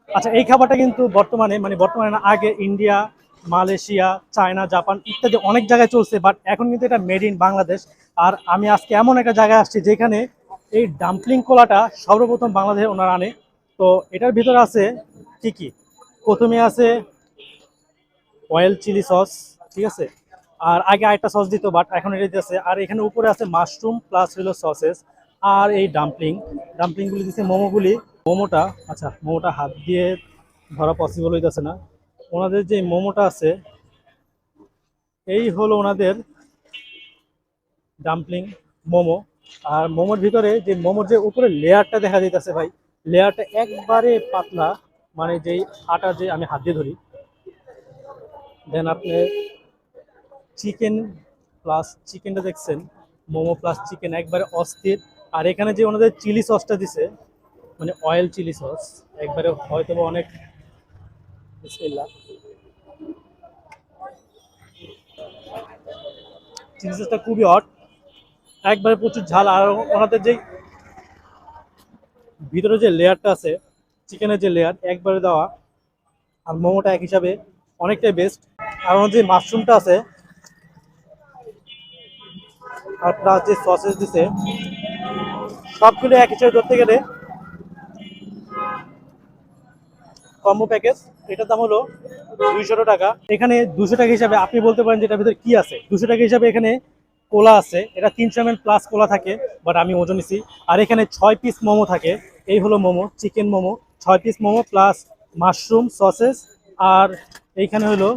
আচ্ছা, এই খাবারটা কিন্তু বর্তমানে না, আগে ইন্ডিয়া, মালয়েশিয়া, চায়না, জাপান ইত্যাদি অনেক জায়গায় চলছে, বাট এখন কিন্তু এটা মেড ইন বাংলাদেশ। আর আমি আজকে এমন একটা জায়গায় আসছি যেখানে এই ডাম্পলিং কোলাটা সর্বপ্রথম বাংলাদেশে ওনারা আনে। তো এটার ভিতরে আছে কি কি, প্রথমে আছে অয়েল চিলি সস, ঠিক আছে। আর আগে আরেকটা সস দিত, বাট এখন এটা দিতেছে। আর এখানে উপরে আছে মাশরুম প্লাস হলো সসেস। আর এই ডাম্পলিংগুলি দিচ্ছে মোমোগুলি। মোমোটা, আচ্ছা মোমোটা হাত দিয়ে ধরা পসিবল হইতেছে না। ওনাদের যে মোমোটা আছে, এই হলো ওনাদের ডাম্পলিং মোমো। আর মোমোর ভিতরে যে মোমোর যে উপরে লেয়ারটা দেখা যাইতেছে ভাই, লেয়ারটা একবারে পাতলা, মানে যেই আটা যে আমি হাত দিয়ে ধরি। দেন আপনি চিকেন প্লাস চিকেনটা দেখছেন, মোমো প্লাস চিকেন একবারে অস্থির। আর এখানে যে ওনাদের চিলি সসটা দিছে, মানে অয়েল চিলি সস, একবারে হয়তো বা অনেক, বিসমিল্লাহ। চিলি সসটা খুবই হট, একবারে প্রচুর ঝাল। আর ওনাদের যে ভিতরে যে লেয়ারটা আছে, চিকেনের যে লেয়ার একবারে দেওয়া। আর মোমোটা এক হিসাবে অনেকটাই বেস্ট। আর ওনার যে মাশরুমটা আছে আর প্লাস যে সসেস দিছে, সবগুলো এক হিসাবে ধরতে গেলে কম্বো প্যাকেজ, এটার দাম হলো 200 টাকা। এখানে 200 টাকা হিসাবে আপনি বলতে পারেন যে এটার ভিতরে কি আছে। 200 টাকা হিসাবে এখানে কোলা আছে, এটা 300 ml প্লাস কোলা থাকে, বাট আমি ওজন নিছি। আর এখানে 6 পিস মোমো থাকে, এই হলো momo, chicken momo, 6 piece momo plus mushroom sauces. আর এইখানে হলো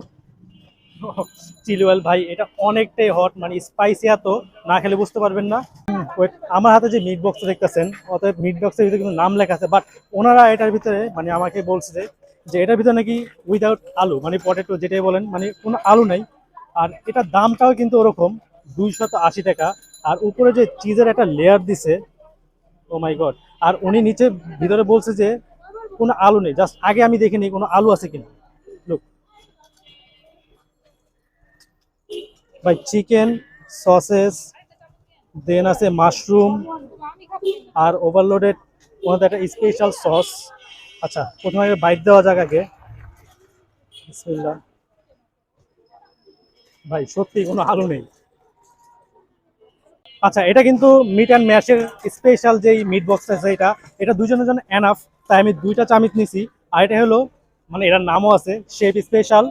চিলি অয়েল। ভাই এটা অনেকটাই হট, মানে স্পাইসি, এত না খেলে বুঝতে পারবেন না। ওয়েট, আমার হাতে যে মিট বক্সটা দেখতেছেন, অতএব মিট বক্সের ভিতরে কিন্তু নাম লেখা আছে, বাট ওনারা এটার ভিতরে মানে আমাকে বলছে যে এটার ভিতরে নাকি উইদাউট আলু, মানে পটেটো যেটাই বলেন, মানে কোনো আলু নাই। আর এটার দামটাও কিন্তু ওরকম 280 টাকা। আর উপরে যে চিজের একটা লেয়ার দিছে, ও মাই গড। আর উনি নিচে ভিতরে বলছে যে কোনো আলু নেই, জাস্ট আগে আমি দেখিনি কোনো আলু আছে কিনা। লুক ভাই, চিকেন, সসেস, দেন আছে মাশরুম, আর ওভারলোডেড ওনাদের একটা স্পেশাল সস। আচ্ছা, প্রথমে আগে বাইট দেওয়া যাক আগে, বিসমিল্লাহ। ভাই সত্যি কোনো আলু নেই। আচ্ছা, এটা কিন্তু মিট অ্যান্ড ম্যাশের স্পেশাল যেই মিট বক্স আছে, এটা এটা দুজনের জন্য এনাফ, তাই আমি 2টা চামিচ নিছি। আর এটা হলো, মানে এটার নামও আছে শেফ স্পেশাল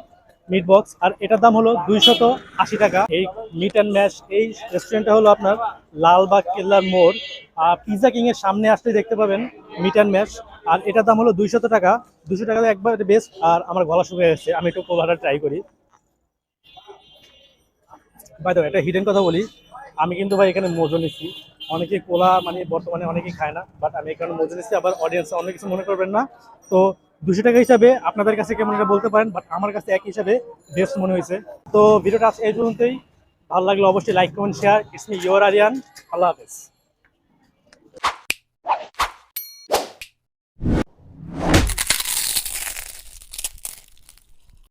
মিট বক্স। আর এটার দাম হলো 280 টাকা। এই মিট অ্যান্ড ম্যাশ এই রেস্টুরেন্টটা হলো আপনার লালবাগ কেল্লার মোড়, আর পিজা কিং এর সামনে আসলে দেখতে পাবেন মিট অ্যান্ড ম্যাশ। আর এটার দাম হলো 200 টাকা। 200 টাকা একবার বেস্ট। আর আমার গলা শুকিয়ে গেছে, আমি একটু কোলাটা ট্রাই করি। বাই দ্য ওয়ে, একটা হিডেন কথা বলি, আমি কিন্তু ভাই এখানে মজো নিচ্ছি। অনেকে কোলা মানে বর্তমানে অনেকেই খায় না, বাট আমি এখানে মজো নিচ্ছি। আবার অডিয়েন্স অনেক কিছু মনে করবেন না। তো 200 টাকা হিসাবে আপনাদের কাছে কেমন এটা বলতে পারেন, বাট আমার কাছে এক হিসাবে বেস্ট মনে হয়েছে। তো ভিডিওটা এই পর্যন্তই। ভালো লাগলে অবশ্যই like comment share. It's me your Aryan. Allah হাফেজ।